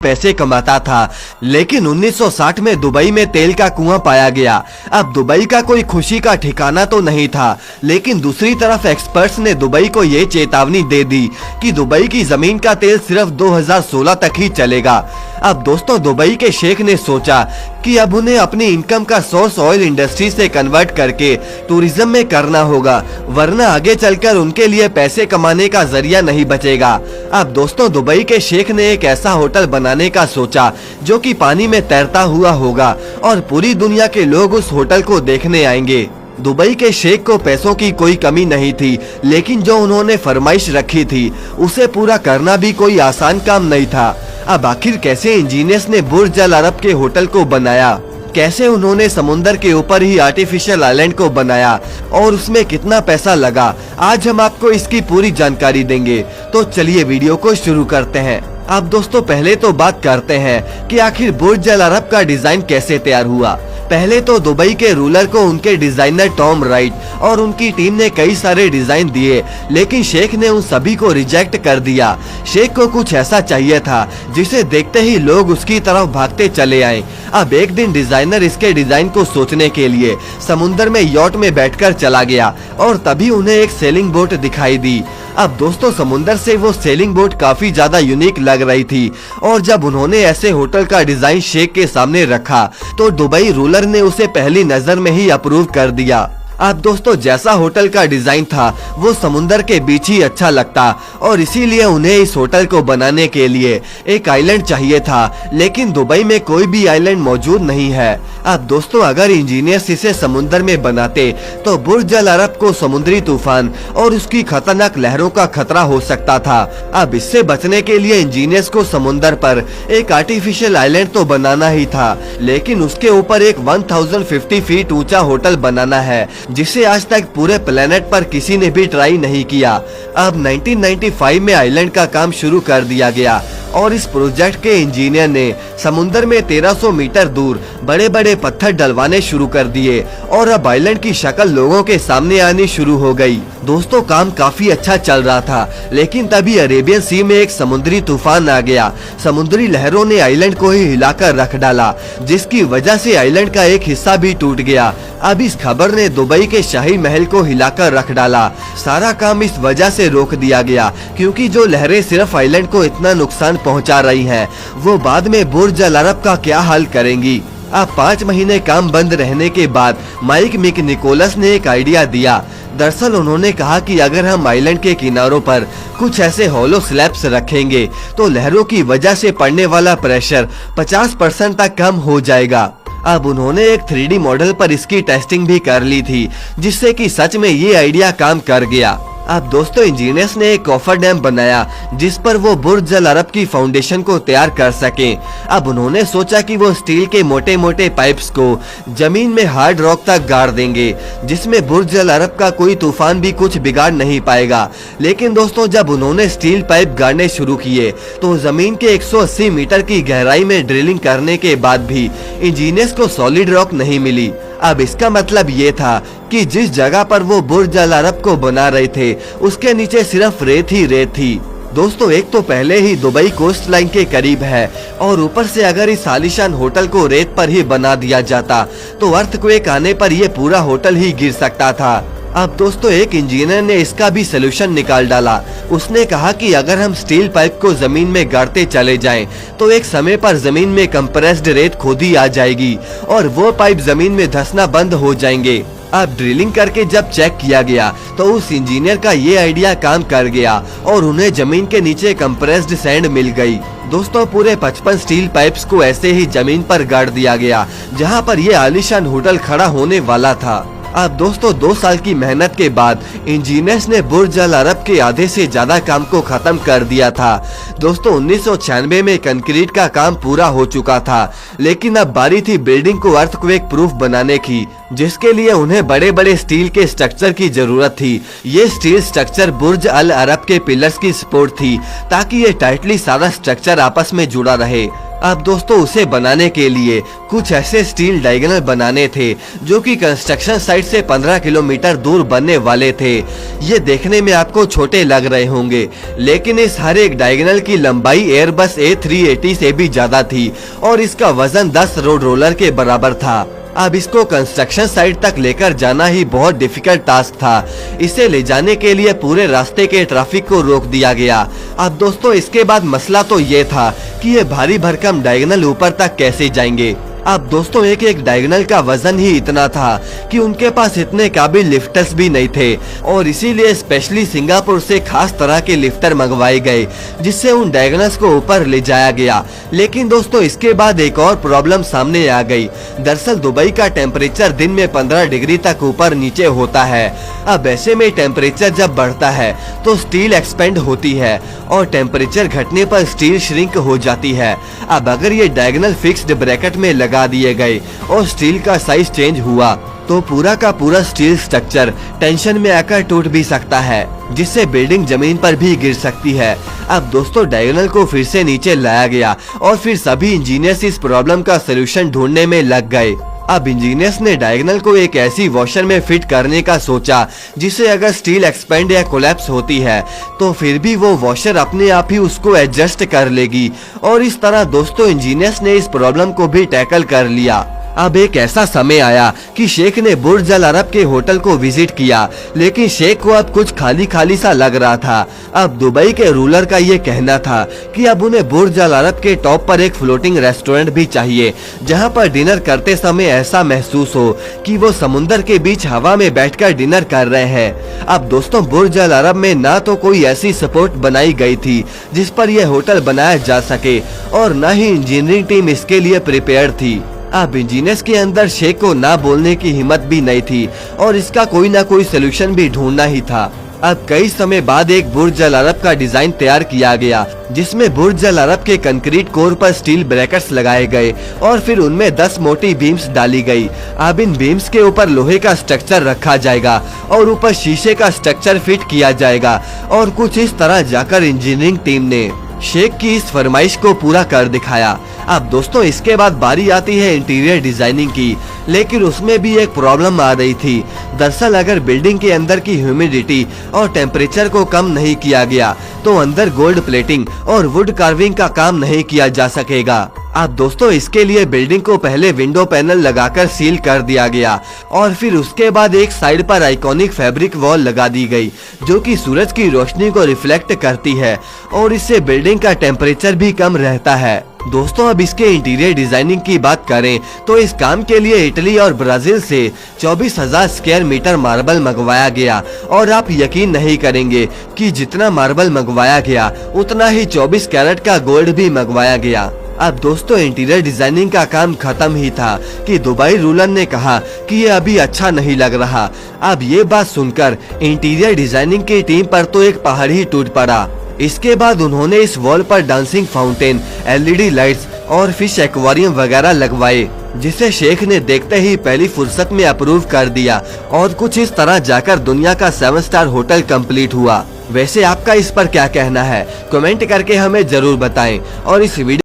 पैसे कमाता था। लेकिन 1960 में दुबई में तेल का कुआं पाया गया। अब दुबई का कोई खुशी का ठिकाना तो नहीं था, लेकिन दूसरी तरफ एक्सपर्ट्स ने दुबई को ये चेतावनी दे दी कि दुबई की जमीन का तेल सिर्फ 2016 तक ही चलेगा। अब दोस्तों, दुबई के शेख ने सोचा कि अब उन्हें अपनी इनकम का सोर्स ऑयल इंडस्ट्री से कन्वर्ट करके टूरिज्म में करना होगा, वरना आगे चलकर उनके लिए पैसे कमाने का जरिया नहीं बचेगा। अब दोस्तों, दुबई के शेख ने एक ऐसा होटल बनाने का सोचा जो कि पानी में तैरता हुआ होगा और पूरी दुनिया के लोग उस होटल को देखने आएंगे। दुबई के शेख को पैसों की कोई कमी नहीं थी, लेकिन जो उन्होंने फरमाइश रखी थी उसे पूरा करना भी कोई आसान काम नहीं था। अब आखिर कैसे इंजीनियर्स ने बुर्ज अल अरब के होटल को बनाया, कैसे उन्होंने समुंदर के ऊपर ही आर्टिफिशियल आइलैंड को बनाया और उसमें कितना पैसा लगा, आज हम आपको इसकी पूरी जानकारी देंगे। तो चलिए वीडियो को शुरू करते हैं। अब दोस्तों, पहले तो बात करते हैं कि आखिर बुर्ज अल अरब का डिजाइन कैसे तैयार हुआ। पहले तो दुबई के रूलर को उनके डिजाइनर टॉम राइट और उनकी टीम ने कई सारे डिजाइन दिए, लेकिन शेख ने उन सभी को रिजेक्ट कर दिया। शेख को कुछ ऐसा चाहिए था जिसे देखते ही लोग उसकी तरफ भागते चले आए। अब एक दिन डिजाइनर इसके डिजाइन को सोचने के लिए समुद्र में यॉट में बैठकर चला गया और तभी उन्हें एक सेलिंग बोट दिखाई दी। अब दोस्तों, समुंदर से वो सेलिंग बोट काफी ज्यादा यूनिक लग रही थी और जब उन्होंने ऐसे होटल का डिजाइन शेख के सामने रखा तो दुबई रूलर ने उसे पहली नजर में ही अप्रूव कर दिया। अब दोस्तों, जैसा होटल का डिजाइन था वो समुंदर के बीच ही अच्छा लगता और इसीलिए उन्हें इस होटल को बनाने के लिए एक आइलैंड चाहिए था, लेकिन दुबई में कोई भी आइलैंड मौजूद नहीं है। अब दोस्तों, अगर इंजीनियर्स इसे समुंदर में बनाते तो बुर्ज अल अरब को समुद्री तूफान और उसकी खतरनाक लहरों का खतरा हो सकता था। अब इससे बचने के लिए इंजीनियर्स को समुंदर पर एक आर्टिफिशियल आइलैंड तो बनाना ही था, लेकिन उसके ऊपर एक 1050 फीट ऊंचा होटल बनाना है, जिसे आज तक पूरे प्लेनेट पर किसी ने भी ट्राई नहीं किया। अब 1995 में आइलैंड का काम शुरू कर दिया गया और इस प्रोजेक्ट के इंजीनियर ने समुंदर में 1300 मीटर दूर बड़े बड़े पत्थर डलवाने शुरू कर दिए और अब आइलैंड की शक्ल लोगों के सामने आनी शुरू हो गई। दोस्तों, काम काफी अच्छा चल रहा था, लेकिन तभी अरेबियन सी में एक समुद्री तूफान आ गया। समुद्री लहरों ने आइलैंड को ही हिलाकर रख डाला, जिसकी वजह से आइलैंड का एक हिस्सा भी टूट गया। अब इस खबर ने दुबई के शाही महल को हिलाकर रख डाला। सारा काम इस वजह से रोक दिया गया क्योंकि जो लहरें सिर्फ आइलैंड को इतना नुकसान पहुंचा रही हैं, वो बाद में बुर्ज अल अरब का क्या हाल करेंगी। अब 5 महीने काम बंद रहने के बाद माइक मिक निकोलस ने एक आइडिया दिया। दरअसल उन्होंने कहा कि अगर हम आइलैंड के किनारों पर कुछ ऐसे होलो स्लैब्स रखेंगे तो लहरों की वजह से पड़ने वाला प्रेशर 50% तक कम हो जाएगा। अब उन्होंने एक 3D मॉडल पर इसकी टेस्टिंग भी कर ली थी, जिससे कि सच में ये आइडिया काम कर गया। अब दोस्तों, इंजीनियर्स ने एक कॉफर डैम बनाया जिस पर वो बुर्ज अल अरब की फाउंडेशन को तैयार कर सके। अब उन्होंने सोचा कि वो स्टील के मोटे मोटे पाइप्स को जमीन में हार्ड रॉक तक गाड़ देंगे, जिसमें बुर्ज अल अरब का कोई तूफान भी कुछ बिगाड़ नहीं पाएगा। लेकिन दोस्तों, जब उन्होंने स्टील पाइप गाड़ने शुरू किए तो जमीन के 180 मीटर की गहराई में ड्रिलिंग करने के बाद भी इंजीनियर्स को सॉलिड रॉक नहीं मिली। अब इसका मतलब ये था कि जिस जगह पर वो बुर्ज अल अरब को बना रहे थे उसके नीचे सिर्फ रेत ही रेत थी। दोस्तों, एक तो पहले ही दुबई कोस्ट लाइन के करीब है और ऊपर से अगर इस आलीशान होटल को रेत पर ही बना दिया जाता तो अर्थक्वेक आने पर ये पूरा होटल ही गिर सकता था। अब दोस्तों, एक इंजीनियर ने इसका भी सलूशन निकाल डाला। उसने कहा कि अगर हम स्टील पाइप को जमीन में गाड़ते चले जाएं, तो एक समय पर जमीन में कंप्रेस्ड रेत खुद ही आ जाएगी और वो पाइप जमीन में धंसना बंद हो जाएंगे। अब ड्रिलिंग करके जब चेक किया गया तो उस इंजीनियर का ये आइडिया काम कर गया और उन्हें जमीन के नीचे कंप्रेस्ड सैंड मिल गई। दोस्तों, पूरे 55 स्टील पाइप्स को ऐसे ही जमीन पर गाड़ दिया गया जहां पर ये आलीशान होटल खड़ा होने वाला था। अब दोस्तों, 2 साल की मेहनत के बाद इंजीनियर्स ने बुर्ज अल अरब के आधे से ज्यादा काम को खत्म कर दिया था। दोस्तों, 1996 में कंक्रीट का काम पूरा हो चुका था, लेकिन अब बारी थी बिल्डिंग को अर्थक्वेक प्रूफ बनाने की, जिसके लिए उन्हें बड़े बड़े स्टील के स्ट्रक्चर की जरूरत थी। ये स्टील स्ट्रक्चर बुर्ज अल अरब के पिलर्स की सपोर्ट थी ताकि ये टाइटली सारा स्ट्रक्चर आपस में जुड़ा रहे। अब दोस्तों उसे बनाने के लिए कुछ ऐसे स्टील डायगोनल बनाने थे जो कि कंस्ट्रक्शन साइट से 15 किलोमीटर दूर बनने वाले थे। ये देखने में आपको छोटे लग रहे होंगे, लेकिन इस हर एक डायगोनल की लंबाई एयरबस A380 से भी ज्यादा थी और इसका वजन 10 रोड रोलर के बराबर था। अब इसको कंस्ट्रक्शन साइट तक लेकर जाना ही बहुत डिफिकल्ट टास्क था। इसे ले जाने के लिए पूरे रास्ते के ट्रैफिक को रोक दिया गया। अब दोस्तों इसके बाद मसला तो ये था कि ये भारी भरकम डायगोनल ऊपर तक कैसे जाएंगे। अब दोस्तों एक एक डायगोनल का वजन ही इतना था कि उनके पास इतने काबिल लिफ्टर्स भी नहीं थे और इसीलिए स्पेशली सिंगापुर से खास तरह के लिफ्टर मंगवाए गए जिससे उन डायगोनल्स को ऊपर ले जाया गया। लेकिन दोस्तों इसके बाद एक और प्रॉब्लम सामने आ गई। दरअसल दुबई का टेम्परेचर दिन में 15 डिग्री तक ऊपर नीचे होता है। अब ऐसे में टेम्परेचर जब बढ़ता है तो स्टील एक्सपेंड होती है और टेम्परेचर घटने पर स्टील श्रिंक हो जाती है। अब अगर ये डायगोनल फिक्स्ड ब्रैकेट में लगा दिए गए और स्टील का साइज चेंज हुआ तो पूरा का पूरा स्टील स्ट्रक्चर टेंशन में आकर टूट भी सकता है, जिससे बिल्डिंग जमीन पर भी गिर सकती है। अब दोस्तों डायगोनल को फिर से नीचे लाया गया और फिर सभी इंजीनियर्स इस प्रॉब्लम का सलूशन ढूंढने में लग गए। अब इंजीनियर्स ने डायगोनल को एक ऐसी वॉशर में फिट करने का सोचा जिससे अगर स्टील एक्सपेंड या कोलैप्स होती है तो फिर भी वो वॉशर अपने आप ही उसको एडजस्ट कर लेगी। और इस तरह दोस्तों इंजीनियर्स ने इस प्रॉब्लम को भी टैकल कर लिया। अब एक ऐसा समय आया कि शेख ने बुर्ज अल अरब के होटल को विजिट किया, लेकिन शेख को अब कुछ खाली खाली सा लग रहा था। अब दुबई के रूलर का ये कहना था कि अब उन्हें बुर्ज अल अरब के टॉप पर एक फ्लोटिंग रेस्टोरेंट भी चाहिए जहां पर डिनर करते समय ऐसा महसूस हो कि वो समुंदर के बीच हवा में बैठकर डिनर कर रहे हैं। अब दोस्तों बुर्ज अल अरब में ना तो कोई ऐसी सपोर्ट बनाई गई थी जिस पर यह होटल बनाया जा सके और न ही इंजीनियरिंग टीम इसके लिए प्रिपेयर थी। अब इंजीनियर्स के अंदर शेख को ना बोलने की हिम्मत भी नहीं थी और इसका कोई ना कोई सोल्यूशन भी ढूंढना ही था। अब कई समय बाद एक बुर्ज अल अरब का डिजाइन तैयार किया गया जिसमें बुर्ज अल अरब के कंक्रीट कोर पर स्टील ब्रैकेट्स लगाए गए और फिर उनमें 10 मोटी बीम्स डाली गई। अब इन बीम्स के ऊपर लोहे का स्ट्रक्चर रखा जाएगा और ऊपर शीशे का स्ट्रक्चर फिट किया जाएगा और कुछ इस तरह जाकर इंजीनियरिंग टीम ने शेख की इस फरमाइश को पूरा कर दिखाया। अब दोस्तों इसके बाद बारी आती है इंटीरियर डिजाइनिंग की, लेकिन उसमें भी एक प्रॉब्लम आ रही थी। दरअसल अगर बिल्डिंग के अंदर की ह्यूमिडिटी और टेम्परेचर को कम नहीं किया गया तो अंदर गोल्ड प्लेटिंग और वुड कार्विंग का काम नहीं किया जा सकेगा। अब दोस्तों इसके लिए बिल्डिंग को पहले विंडो पैनल लगाकर सील कर दिया गया और फिर उसके बाद एक साइड पर आइकॉनिक फैब्रिक वॉल लगा दी गई जो कि सूरज की रोशनी को रिफ्लेक्ट करती है और इससे बिल्डिंग का टेम्परेचर भी कम रहता है। दोस्तों अब इसके इंटीरियर डिजाइनिंग की बात करें तो इस काम के लिए इटली और ब्राजील से 24,000 स्क्वायर मीटर मार्बल मंगवाया गया और आप यकीन नहीं करेंगे कि जितना मार्बल मंगवाया गया उतना ही 24 कैरेट का गोल्ड भी मंगवाया गया। अब दोस्तों इंटीरियर डिजाइनिंग का काम खत्म ही था कि दुबई रूलर ने कहा कि ये अभी अच्छा नहीं लग रहा। अब ये बात सुनकर इंटीरियर डिजाइनिंग की टीम पर तो एक पहाड़ ही टूट पड़ा। इसके बाद उन्होंने इस वॉल पर डांसिंग फाउंटेन, LED लाइट्स और फिश एक्वेरियम वगैरह लगवाए जिसे शेख ने देखते ही पहली फुर्सत में अप्रूव कर दिया और कुछ इस तरह जाकर दुनिया का 7 स्टार होटल कंप्लीट हुआ। वैसे आपका इस पर क्या कहना है, कमेंट करके हमें जरूर बताएं और इस वीडियो